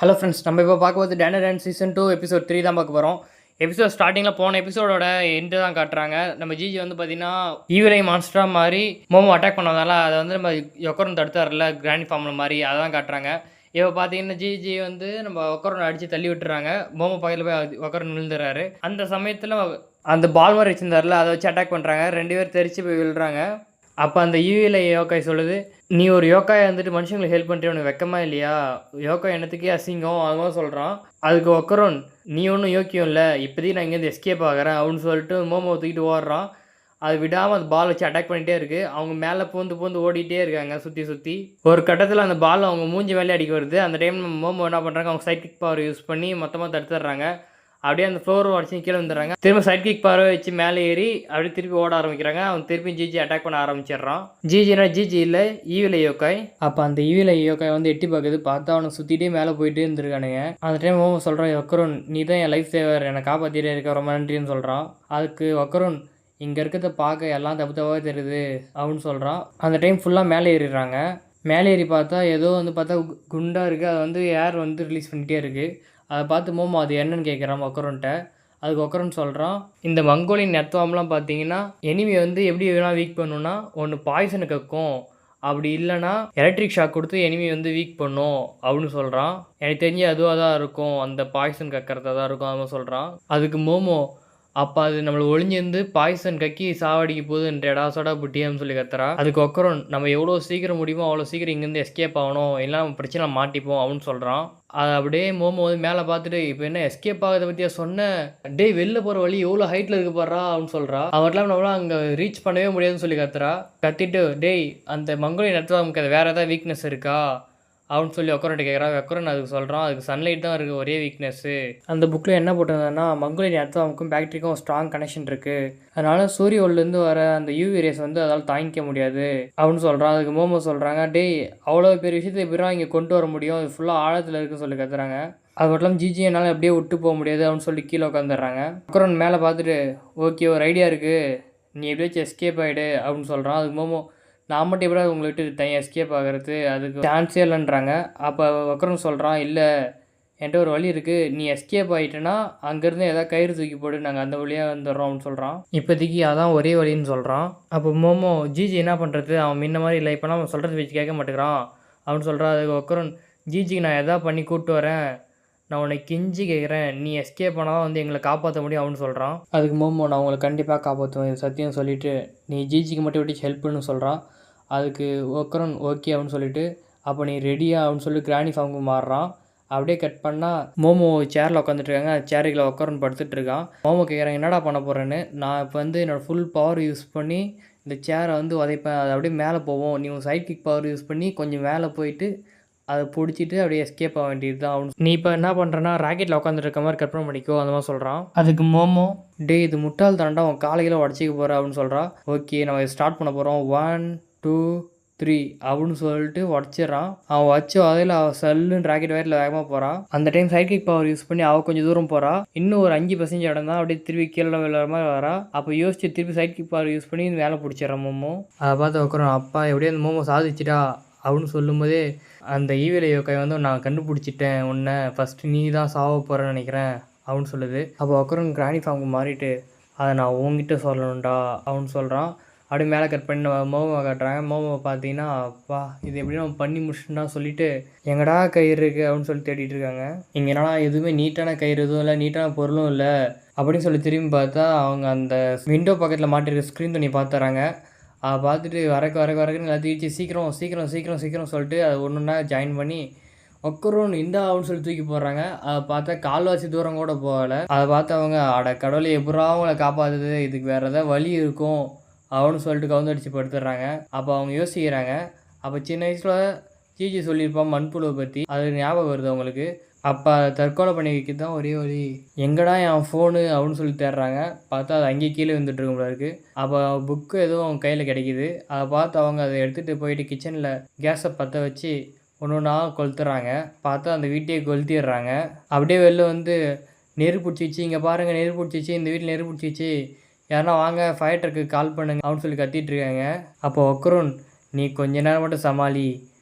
Hello friends, நம்ம இப்போ பார்க்க போது டேனர் அண்ட் சீசன் 2 எபிசோட் 3 தான் பார்க்க போகிறோம். எபிசோட் ஸ்டார்டிங்கில் போன எபிசோடோட எண்டு தான் காட்டுறாங்க. நம்ம ஜிஜி வந்து பார்த்தீங்கன்னா ஈவிலை மான்ஸ்டராக மாதிரி மோமோ அட்டாக் பண்ணதால அதை வந்து நம்ம ஒக்கரன் தடுத்தார்ல கிராண்ட் ஃபார்மில் மாதிரி அதை தான் காட்டுறாங்க. இப்போ பார்த்தீங்கன்னா ஜிஜி வந்து நம்ம ஒக்கரன் அடித்து தள்ளி விட்டுறாங்க. மோமோ பக்கத்தில் போய் ஒக்கரன் விழுந்துடுறாரு. அந்த சமயத்தில் அந்த பால் மாதிரி வச்சிருந்தார்ல அதை வச்சு அட்டாக் பண்ணுறாங்க. 2 பேர் தெரிச்சு போய் விழுறாங்க. அப்போ அந்த யூவியில் யோக்காய் சொல்லுது, நீ ஒரு யோக்காயை வந்துட்டு மனுஷங்களுக்கு ஹெல்ப் பண்ணுறிய உனக்கு வெக்கமா இல்லையா? யோக்கா என்னத்துக்கே அசிங்கம் அதுவும் சொல்கிறான். அதுக்கு ஒக்கரோன், நீ ஒன்றும் யோக்கியம் இல்லை, இப்போதைக்கு நான் இங்கேருந்து எஸ்கேப் ஆகிறேன் அப்படின்னு சொல்லிட்டு மோமோ தூக்கிட்டு ஓடுறான். அது விடாமல் அந்த பால் வச்சு அட்டாக் பண்ணிகிட்டே இருக்குது. அவங்க மேலே பூந்து ஓடிட்டே இருக்காங்க சுற்றி. ஒரு கட்டத்தில் அந்த பால் அவங்க மூஞ்சி மேலே அடிக்க வருது. அந்த டைம் மோமோ என்ன பண்ணுறாங்க, அவங்க சைட் கிக் பவர் யூஸ் பண்ணி மொத்தமாக தடுத்துடுறாங்க. அப்படியே அந்த ஃப்ளோர் உடச்சி கீழே வந்துடுறாங்க. திரும்ப சைட் கிக் பார்வை வச்சு மேலே ஏறி அப்படியே திருப்பி ஓட ஆரம்பிக்கிறாங்க. அவன் திருப்பி ஜிஜி அட்டாக் பண்ண ஆரம்பிச்சிடுறான். ஜிஜி இல்லை ஈவில யோக்காய். அப்போ அந்த ஈவில யோக்காய் வந்து எட்டி பார்க்குது. பார்த்தா அவனை சுற்றிட்டே மேலே போயிட்டே இருந்திருக்கானுங்க. அந்த டைம் ஓமோ சொல்கிறான், ஒக்கரோன் நீ தான் என் லைஃப் சேவர், என்னை காப்பாற்றிட்டே இருக்க, ரொம்ப நன்றின்னு சொல்கிறான். அதுக்கு ஒக்கரோன், இங்கே இருக்கிறத பார்க்க எல்லாம் தப்பாகவே தெரியுது அப்படின்னு சொல்கிறான். அந்த டைம் ஃபுல்லாக மேலே ஏறிடுறாங்க. மேலே ஏறி பார்த்தா ஏதோ வந்து பார்த்தா குண்டாக இருக்குது. அதை வந்து ஏர் வந்து ரிலீஸ் பண்ணிகிட்டே இருக்குது. அதை பார்த்து மோமோ அது என்னன்னு கேட்குறான் ஒக்கரன்ட்ட. அதுக்கு ஒக்கரன் சொல்கிறான், இந்த மங்கோலியன் நெத்வாம்லாம் பார்த்தீங்கன்னா எனிமி வந்து எப்படி வேணால் வீக் பண்ணுன்னா, ஒன்று பாய்சனு கக்கும், அப்படி இல்லைனா எலக்ட்ரிக் ஷாக் கொடுத்து எனிமி வந்து வீக் பண்ணும் அப்படின்னு சொல்கிறான். எனக்கு தெரிஞ்சு அதுவாக தான் இருக்கும், அந்த பாய்சன் கக்கிறதா தான் இருக்கும் அவன் சொல்கிறான். அதுக்கு மோமோ, அப்போ அது நம்மளை ஒளிஞ்சிருந்து பாய்சன் கக்கி சாவடிக்க போகுதுன்றடா சொடா புட்டியான்னு சொல்லி கத்துறா. அதுக்கு ஒக்கரோன், நம்ம எவ்வளோ சீக்கிரம் முடியுமோ அவ்வளோ சீக்கிரம் இங்கேருந்து எஸ்கேப் ஆகணும், இல்லை நம்ம பிரச்சனை மாட்டிப்போம் அப்படின்னு சொல்கிறான். அது அப்படியே மோமோ வந்து மேலே பார்த்துட்டு, இப்போ என்ன எஸ்கேப் ஆகிறத பற்றியா சொன்ன, டே வெளில போகிற வழி எவ்வளோ ஹைட்டில் இருக்கு பாடுறா அப்படின்னு சொல்கிறா. அவர்லாம் நம்மளால் அங்கே ரீச் பண்ணவே முடியாதுன்னு சொல்லி கத்துறா. கத்திட்டு, டேய் அந்த மங்கோலியன் இடத்துல நமக்கு அது வேறு ஏதாவது வீக்னஸ் இருக்கா அப்படின்னு சொல்லி ஒக்கரன்ட்டு கேட்குறான். ஒக்கரன் அதுக்கு சொல்கிறான், அதுக்கு சன்லைட் தான் இருக்குது ஒரே வீக்னஸ்ஸு. அந்த புக்கில் என்ன போட்டிருந்தேன்னா, மங்கோலியன் இடத்துக்கும் பேக்டரிக்கும் ஸ்ட்ராங் கனெக்ஷன் இருக்குது, அதனால் சூரிய ஒளிலேருந்து வர அந்த யூவி ரேஸ் வந்து அதால் தாங்கிக்க முடியாது அப்படின்னு சொல்கிறான். அதுக்கு மோமோ சொல்கிறாங்க, டேய் அவ்வளோ பெரிய விஷயத்தை எப்படிலாம் இங்கே கொண்டு வர முடியும், அது ஃபுல்லாக ஆழத்தில் இருக்குன்னு சொல்லி கத்துறாங்க. அது மட்டும் இல்லாமல் ஜிஜி என்னால் எப்படியே விட்டு போக முடியாது அப்படின்னு சொல்லி கீழே உட்காந்துடுறாங்க. ஒக்கரன் மேலே பார்த்துட்டு, ஓகே ஒரு ஐடியா இருக்குது, நீ எப்படியாச்சும் எஸ்கேப் ஆகிடு அப்படின்னு சொல்கிறான். அதுக்கு மோமோ, நான் மட்டும் எப்படி உங்களை விட்டு தனியாக எஸ்கேப் ஆகிறது, அதுக்கு சான்ஸே இல்லைன்றாங்க. அப்போ ஒக்கரன் சொல்கிறான், இல்லை என்கிட்ட ஒரு வழி இருக்குது, நீ எஸ்கேப் ஆகிட்டேன்னா அங்கேருந்து எதாவது கயிறு தூக்கி போடு, நாங்கள் அந்த வழியாக வந்துடுறோம் அப்படின்னு சொல்கிறான். இப்போதைக்கு அதான் ஒரே வழின்னு சொல்கிறான். அப்போ மோமோ, ஜிஜி என்ன பண்ணுறது, அவன் முன்ன மாதிரி இல்லை, இப்போலாம் அவன் சொல்கிறது வச்சு கேட்க மாட்டேங்கிறான் அப்படின்னு சொல்கிறான். அதுக்கு ஒக்கரன், ஜிஜிக்கு நான் எதாவது பண்ணி கூப்பிட்டு வரேன், நான் உன்னை கெஞ்சி கேட்குறேன், நீ எஸ்கேப் பண்ணால் தான் வந்து எங்களை காப்பாற்ற முடியும் அப்படின்னு சொல்கிறான். அதுக்கு மோமோ, நான் உங்களை கண்டிப்பாக காப்பாற்றுவேன் இது சத்தியம் சொல்லிவிட்டு, நீ ஜிஜிக்கு மட்டும் விட்டு ஹெல்ப்புன்னு சொல்கிறான். அதுக்கு ஒக்கரன் ஓகே அப்படின்னு சொல்லிட்டு, அப்போ நீ ரெடியா அப்படின்னு சொல்லி கிராணி ஃபார்முக்கு மாறுறான். அப்படியே கட் பண்ணால் மோமோ சேரில் உட்காந்துட்ருக்காங்க. சேரில் ஒக்கரன் படுத்துட்ருக்கான். மோமோ கேட்குறாங்க, என்னடா பண்ண போகிறேன்னு. நான் இப்போ வந்து என்னோடய ஃபுல் பவர் யூஸ் பண்ணி இந்த சேரை வந்து உதைப்பேன், அது அப்படியே மேலே போவோம், நீ உன் சைட் கிக் பவர் யூஸ் பண்ணி கொஞ்சம் மேலே போயிட்டு அதை பிடிச்சிட்டு அப்படியே எஸ்கேப் ஆக வேண்டியது தான் அப்படின்னு. நீ இப்போ என்ன பண்ணுறேன்னா ராக்கெட்டில் உட்காந்துட்டு இருக்க மாதிரி கற்பனை பண்ணிக்கோ அந்த மாதிரி சொல்கிறான். அதுக்கு மோமோ, டே இது முட்டாள் தாண்டா, உன் காலையில் உடச்சிக்க போகிற அப்படின்னு சொல்கிறான். ஓகே நம்ம ஸ்டார்ட் பண்ண போகிறோம், 1 2 3 அப்படின்னு சொல்லிட்டு உடச்சிட்றான். அவன் வச்சு அதில் அவள் சல்லுன்னு ராக்கெட் வயரில் வேகமாக போகிறான். அந்த time side kick power use பண்ணி அவள் கொஞ்சம் தூரம் போகிறா. இன்னும் ஒரு 5% இடம் தான், அப்படியே திருப்பி கீழே விழுற மாதிரி வரா. அப்போ யோசிச்சு திருப்பி சைட் கிக் பவர் யூஸ் பண்ணி வேலை பிடிச்சிடறான் மோமோ. அதை பார்த்து வைக்கிறோம், அப்பா எப்படியே அந்த மோமோ சாதிச்சிட்டா அப்படின்னு சொல்லும்போதே அந்த ஈவில யோக்காய் வந்து, நான் கண்டுபிடிச்சிட்டேன் உன்னை, ஃபஸ்ட்டு நீ தான் சாவ போகிறேன்னு நினைக்கிறேன் அப்படின்னு சொல்லுது. அப்போ உக்கரன் கிராணி ஃபார்முக்கு மாறிட்டு, அதை நான் உங்ககிட்ட சொல்லணும்டா அப்படின்னு சொல்கிறான். அப்படி மேலே கட் பண்ணி மோமோ காட்டுறாங்க. மோமோ பார்த்தீங்கன்னா, அப்பா இது எப்படி நம்ம பண்ணி முடிச்சுட்டா சொல்லிட்டு, எங்கடா கயிறு இருக்குது அப்படின்னு சொல்லி தேடிட்டு இருக்காங்க. இங்கே என்னன்னா எதுவுமே நீட்டான கயிறு எதுவும் இல்லை, நீட்டான பொருளும் இல்லை அப்படின்னு சொல்லி திரும்பி பார்த்தா அவங்க அந்த விண்டோ பக்கத்தில் மாட்டிருக்க ஸ்க்ரீன் துணி பார்த்துறாங்க. அதை பார்த்துட்டு வரக்குன்னு எல்லாத்தையும் சீக்கிரம் சொல்லிட்டு அது ஒன்று ஒன்றா ஜாயின் பண்ணி ஒக்கரோன் இந்தா அப்படின்னு சொல்லி தூக்கி போடுறாங்க. அதை பார்த்தா கால்வாசி தூரம் கூட போகலை. அதை பார்த்து அவங்க, அட கடவுளை எப்படா அவங்கள காப்பாற்றுது, இதுக்கு வேறு ஏதாவது வழி இருக்கும் அப்படின்னு சொல்லிட்டு கவுந்தடிச்சு படுத்துடுறாங்க. அப்போ அவங்க யோசிக்கிறாங்க, அப்போ சின்ன வயசில் ஜிஜி சொல்லியிருப்பான் மண்புழுவை பற்றி, அது ஞாபகம் வருது அவங்களுக்கு. அப்போ தற்கொலை பண்ணி வைக்க தான் ஒரே வழி, எங்கடா என் ஃபோனு அப்படின்னு சொல்லி தேடுறாங்க. பார்த்தா அது அங்கேயே கீழே வந்துட்டு இருக்கும் போல இருக்குது. அப்போ புக்கு எதுவும் அவங்க கையில் கிடைக்கிது. அதை பார்த்து அவங்க அதை எடுத்துகிட்டு போயிட்டு கிச்சனில் கேஸை பற்ற வச்சு ஒன்று ஒன்றா கொளுத்துறாங்க. பார்த்தா அந்த வீட்டையே கொளுத்திடுறாங்க. அப்படியே வெளில வந்து, நெருப்பு பிடிச்சிச்சு, இங்கே பாருங்கள் நெருப்பு பிடிச்சிச்சு, இந்த வீட்டில் நெருப்பு பிடிச்சிச்சு, யாருன்னா வாங்க ஃபயர் ட்ரக்கு கால் பண்ணுங்க அப்படின்னு சொல்லி கத்திட்டு இருக்காங்க. அப்போ ஒக்கரோன், நீ கொஞ்ச நேரம் மட்டும் சமாளி,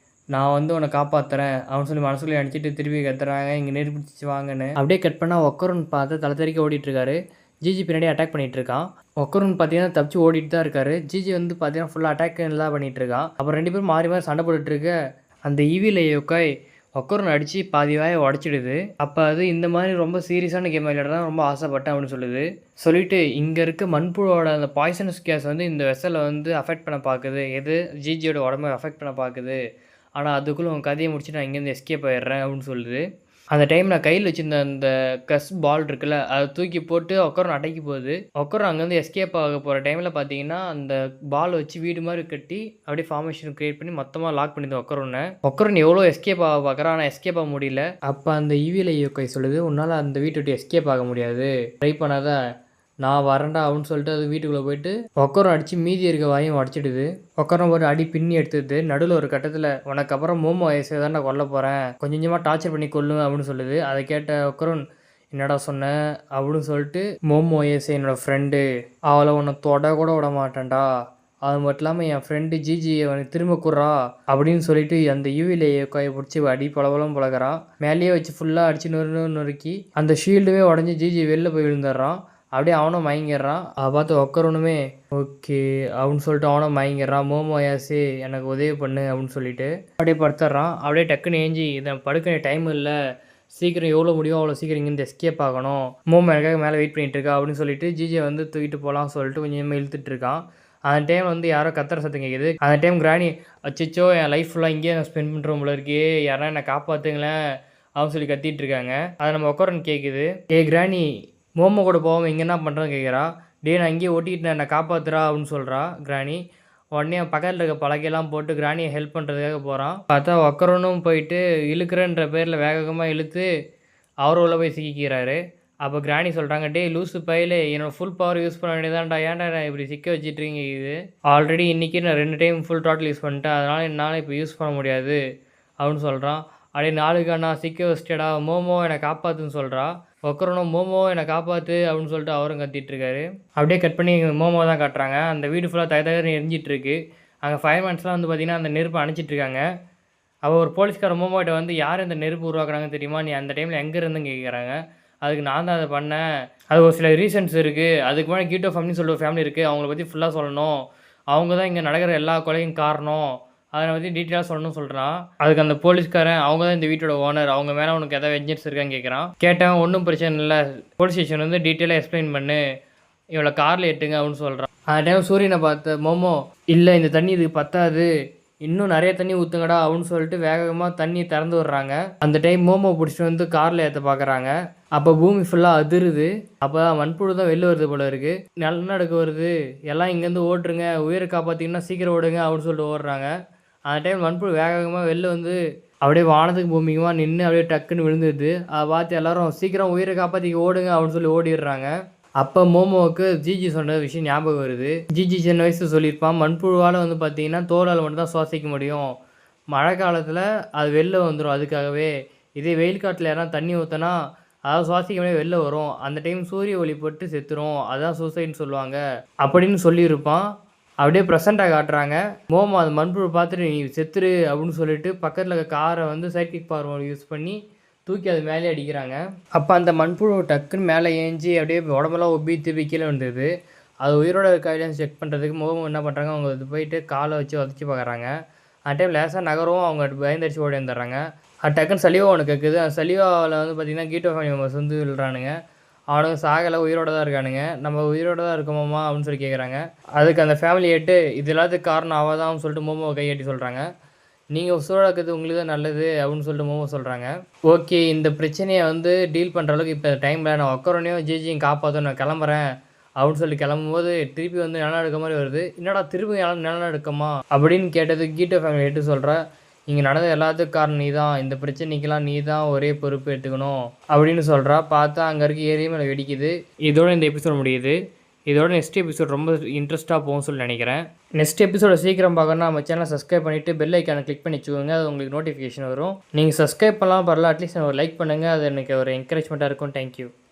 நான் வந்து உன்னை காப்பாற்றுறேன் அப்படின்னு சொல்லி மனசுக்குள்ளே நினச்சிட்டு திருப்பி கத்துறாங்க, இங்கே நெருப்பிடிச்சு வாங்கன்னு. அப்படியே கட் பண்ணால் ஒக்கருன்னு பார்த்து தலை தெறிக்க ஓடிட்டுருக்காரு. ஜிஜி பின்னாடி அட்டாக் பண்ணிகிட்ருக்கான். ஒக்கருன்னு பார்த்தீங்கன்னா தப்பிச்சு ஓடிட்டு தான் இருக்காரு. ஜிஜி வந்து பார்த்தீங்கன்னா ஃபுல்லாக அட்டாக் எல்லாம் பண்ணிகிட்ருக்கான். அப்புறம் 2 பேரும் மாறி மாறி சண்டை போட்டுட்ருக்க அந்த ஈவில் யோக்காய் ஒக்கருன்னு அடித்து பாதி வாயை உடச்சிடுது. அப்போ அது இந்த மாதிரி ரொம்ப சீரியஸான கேம் விளையாட தான் ரொம்ப ஆசைப்பட்டேன் அப்படின்னு சொல்லிட்டு இங்கே இருக்க மண்புழுவோட அந்த பாய்சனஸ் கேஸ் வந்து இந்த வெசலை வந்து அஃபெக்ட் பண்ண பார்க்குது. எது ஜிஜியோட உடம்பை அஃபெக்ட் பண்ண பார்க்குது. ஆனால் அதுக்குள்ளே உன் கதையை முடிச்சு நான் இங்கேருந்து எஸ்கேப் ஆயிடுறேன் அப்படின்னு சொல்லுது. அந்த டைம் நான் கையில் வச்சுருந்த அந்த கஸ் பால் இருக்குல்ல, அதை தூக்கி போட்டு ஒக்கரம் அடைக்கி போகுது. ஒக்கரம் அங்கேருந்து எஸ்கேப் ஆக போகிற டைமில் பார்த்தீங்கன்னா அந்த பால் வச்சு வீடு மாதிரி கட்டி அப்படியே ஃபார்மேஷன் க்ரியேட் பண்ணி மொத்தமாக லாக் பண்ணிது ஒக்கரன் எவ்வளோ எஸ்கேப் ஆக பார்க்குறான், ஆனால் எஸ்கேப் ஆக முடியல. அப்போ அந்த ஈவில யோக்கை சொல்லுது, உன்னால் அந்த வீட்டை விட்டு எஸ்கேப் ஆக முடியாது, ட்ரை பண்ணாத, நான் வரேன்டா அப்படின்னு சொல்லிட்டு அது வீட்டுக்குள்ளே போயிட்டு ஒக்கரம் அடித்து மீதி இருக்க வாயும் உடச்சிடுது. ஒக்கரம் ஒரு அடி பின்னி எடுத்துது. நடுவில் ஒரு கட்டத்தில் உனக்கு அப்புறம் மோமோ வயசை தான் நான் கொல்ல போகிறேன், கொஞ்சம் கொஞ்சமாக டார்ச்சர் பண்ணி கொல்லுவேன் அப்படின்னு சொல்லுது. அதை கேட்ட ஒக்கரம் என்னடா சொன்னேன் அப்படின்னு சொல்லிட்டு, மோமோ வயசு என்னோடய ஃப்ரெண்டு, அவளை உன்னை தொட கூட விட மாட்டேன்டா, அது மட்டும் இல்லாமல் என் ஃப்ரெண்டு ஜிஜியை அவனுக்கு திரும்ப குறா அப்படின்னு சொல்லிட்டு அந்த யூவிலேயே காயை பிடிச்சி அடி பலவலம் பழகிறான். மேலேயே வச்சு ஃபுல்லாக அடித்து நொறுக்கி அந்த ஷீல்டுமே உடஞ்சி ஜிஜி வெளில போய் விழுந்துடுறான். அப்படியே அவனும் மயங்கிடுறான். அதை பார்த்து ஒக்கரனுமே ஓகே அப்படின்னு சொல்லிட்டு அவனும் மயங்கிடுறான். மோமோ யாசி எனக்கு உதவி பண்ணு அப்படின்னு சொல்லிட்டு அப்படியே படுத்துடுறான். அப்படியே டக்குன்னு ஏஞ்சி இதை படுக்க டைம் இல்லை, சீக்கிரம் எவ்வளோ முடியும் அவ்வளோ சீக்கிரம் இங்கேருந்து எஸ்கேப் ஆகணும், மோமோ எனக்காக மேலே வெயிட் பண்ணிகிட்டு இருக்கா அப்படின்னு சொல்லிட்டு ஜிஜியை வந்து தூக்கிட்டு போகலான்னு சொல்லிட்டு கொஞ்சம் இழுத்துட்டு இருக்கான். அந்த டைம் வந்து யாரோ கத்துற சத்தம் கேட்குது. அந்த டைம் கிராணி அச்சோ என் லைஃப் ஃபுல்லாக இங்கேயே நான் ஸ்பெண்ட் பண்ணுறோம் போல இருக்கே, யாரா என்னை காப்பாற்றுங்களேன் அப்படின்னு சொல்லி கத்திட்டு இருக்காங்க. அதை நம்ம உட்காரன்னு கேட்குது. கிராணி மோமோ கூட போகாமல் இங்கே என்ன பண்ணுறேன்னு கேட்குறா. நான் இங்கேயே ஒட்டிக்கிட்டு என்னை காப்பாற்றுறா அப்படின்னு சொல்கிறா கிராணி. உடனே பக்கத்தில் இருக்க பழகையெல்லாம் போட்டு கிராணியை ஹெல்ப் பண்ணுறதுக்காக போகிறான். பார்த்தா ஒக்கரனும் போயிட்டு இழுக்கிறன்ற பேரில் வேகமாக இழுத்து அவரும் உள்ள போய் சிக்கிக்கிறாரு. அப்போ கிராணி சொல்கிறாங்க, லூஸு பையில என்னோடய ஃபுல் பவர் யூஸ் பண்ண வேண்டியதான்டா, ஏன்டா நான் இப்படி சிக்க வச்சிட்ருங்க, இது ஆல்ரெடி இன்றைக்கி நான் 2 டைம் ஃபுல் டாட்டில் யூஸ் பண்ணிட்டேன், அதனால் என்னால் இப்போ யூஸ் பண்ண முடியாது அப்படின்னு சொல்கிறான். அப்படியே 4 நான் சிக்க வச்சிட்டடா, மோமோ என்னை காப்பாற்றுன்னு சொல்கிறா. ஒக்கரனும் மோமோ என்னை காப்பாற்று அப்படின்னு சொல்லிட்டு அவரும் கத்திட்டுருக்காரு. அப்படியே கட் பண்ணி மோமோ தான் காட்டுறாங்க. அந்த வீடு ஃபுல்லாக தகன்னு எரிஞ்சிட்ருக்கு. அங்கே ஃபயர்மேன்ஸ்லாம் வந்து பார்த்திங்கன்னா அந்த நெருப்பை அணைச்சிட்ருக்காங்க. அவள் ஒரு போலீஸ்கார மோமோட்ட வந்து யார் இந்த நெருப்பு உருவாக்குறாங்க தெரியுமா, நீ அந்த டைமில் எங்கே இருந்துன்னு கேட்குறாங்க. அதுக்கு நான் தான் அதை பண்ணேன், அது ஒரு சில ரீசன்ஸ் இருக்குது, அதுக்கு முன்னாடி கீட்டோ ஃபேமிலின்னு சொல்லிட்டு ஒரு ஃபேமிலி இருக்குது, அவங்கள பற்றி ஃபுல்லாக சொல்லணும், அவங்க தான் இங்கே நடக்கிற எல்லா கொலையும் காரணம், அதை பற்றி டீட்டெயிலாக சொல்லணும்னு சொல்கிறான். அதுக்கு அந்த போலீஸ்காரன் அவங்க தான் இந்த வீட்டோட ஓனர், அவங்க மேலே உனக்கு எதாவது வெஞ்சன்ஸ் இருக்கான்னு கேட்குறான். கேட்டேன், ஒன்றும் பிரச்சனை இல்லை, போலீஸ் ஸ்டேஷன் வந்து டீட்டெயிலாக எக்ஸ்பிளைன் பண்ணு, இவ்வளோ காரில் எட்டுங்க அப்படின்னு சொல்கிறான். அந்த டைம் சூரியனை பார்த்த மோமோ, இல்லை இந்த தண்ணி இதுக்கு பத்தாது, இன்னும் நிறைய தண்ணி ஊற்றுங்கடா அப்படின்னு சொல்லிட்டு வேகமாக தண்ணி திறந்து விட்றாங்க. அந்த டைம் மோமோ பிடிச்சிட்டு வந்து காரில் ஏற்ற பார்க்குறாங்க. அப்போ பூமி ஃபுல்லாக அதிருது. அப்போ மண்புழு தான் வெளில வருது போல இருக்குது. நிலநடுக்கு வருது, எல்லாம் இங்கேருந்து ஓட்டுருங்க, உயிரை காப்பாற்றிங்கன்னா சீக்கிரம் ஓடுங்க அப்படின்னு சொல்லிட்டு ஓடுறாங்க. அந்த டைம் மண்புழு வேகமாக வெளில வந்து அப்படியே வானத்துக்கு பூமிக்குமா நின்று அப்படியே டக்குன்னு விழுந்துடுது. அதை பார்த்து எல்லோரும் சீக்கிரம் உயிரை காப்பாற்றிக்க ஓடுங்க அப்படின்னு சொல்லி ஓடிடுறாங்க. அப்போ மோமோவுக்கு ஜிஜி சொன்ன விஷயம் ஞாபகம் வருது. ஜிஜி சின்ன வயசு சொல்லியிருப்பான், மண்புழுவால் வந்து பார்த்திங்கன்னா தோலால் மட்டும் தான் சுவாசிக்க முடியும், மழை காலத்தில் அது வெளில வந்துடும், அதுக்காகவே இதே வெயில் காலத்தில் யாராவது தண்ணி ஊற்றினா அதாவது சுவாசிக்க முடியாது வெளில வரும், அந்த டைம் சூரிய ஒளி போட்டு செத்துரும், அதுதான் சூசைட்னு சொல்லுவாங்க அப்படின்னு சொல்லியிருப்பான். அப்படியே ப்ரெசண்ட்டாக காட்டுறாங்க. மோமோ அந்த மண்புழு பார்த்துட்டு நீ செத்துரு அப்படின்னு சொல்லிட்டு பக்கத்தில் இருக்க காரை வந்து சைட் கிக் பவர் யூஸ் பண்ணி தூக்கி அது மேலே அடிக்கிறாங்க. அப்போ அந்த மண்புழு டக்குன்னு மேலே ஏஞ்சி அப்படியே உடம்பெல்லாம் ஒப்பி திருப்பி கீழே வந்தது. அது உயிரோட கையிலேருந்து செக் பண்ணுறதுக்கு மோமோ என்ன பண்ணுறாங்க, அவங்க அது போயிட்டு காலை வச்சு உதச்சி பார்க்குறாங்க. அந்த டைம் லேசாக நகரும், அவங்க பயந்தடிச்சு ஓடி வந்துடுறாங்க. அது டக்குன்னு சலிவா ஒன்று கேட்குது. அந்த சலிவாவில் வந்து பார்த்திங்கன்னா கீட்டோ ஃபேமிலி மெம்பர்ஸ் வந்து விழுறானுங்க. அவனுங்க சாகலை, உயிரோடு தான் இருக்கானுங்க. நம்ம உயிரோடு தான் இருக்கோமாம்மா அப்படின்னு சொல்லி கேட்குறாங்க. அதுக்கு அந்த ஃபேமிலி ஏட்டு இது எல்லாத்துக்கு காரணம் அவள் தான் சொல்லிட்டு மோமோவை கையெட்டி சொல்கிறாங்க. நீங்கள் உசுரோட இருக்கிறது உங்களுக்கு தான் நல்லது அப்படின்னு சொல்லிட்டு மோமோ சொல்கிறாங்க. ஓகே, இந்த பிரச்சனையை வந்து டீல் பண்ணுற அளவுக்கு இப்போ டைமில் நான் ஒக்கரனையும் ஜிஜியும் காப்பாற்ற நான் கிளம்புறேன் அப்படின்னு சொல்லி கிளம்பும்போது திருப்பி வந்து நிலநடுக்க மாதிரி வருது. என்னடா திருப்பி நிலநடுக்கமா அப்படின்னு கேட்டது கீட்டோ ஃபேமிலி ஏட்டு சொல்கிற, இங்கே நடந்த எல்லாத்துக்கும் காரணம் நீ தான், இந்த பிரச்சனைக்கெல்லாம் நீ தான் ஒரே பொறுப்பு எடுத்துக்கணும் அப்படின்னு சொல்கிறா. பார்த்தா அங்கே இருக்க ஏரியா மேலே வெடிக்குது. இதோட இந்த எபிசோட் முடியுது. இதோட நெக்ஸ்ட் எபிசோட் ரொம்ப இன்ட்ரெஸ்ட்டாக போகும்னு சொல்லி நினைக்கிறேன். நெக்ஸ்ட் எபிசோட சீக்கிரம் பார்க்கணும்னா நம்ம சேனலை சப்ஸ்கிரைப் பண்ணிவிட்டு பெல் ஐக்கானை கிளிக் பண்ணி வச்சுக்கோங்க, அது உங்களுக்கு நோட்டிஃபிகேஷன் வரும். நீங்கள் சப்ஸ்கிரைப் பண்ணலாம் பரவாயில்ல, அட்லீஸ்ட் ஒரு லைக் பண்ணுங்கள், அது எனக்கு ஒரு என்கரேஜ்மெண்ட்டாக இருக்கும். தேங்க்யூ.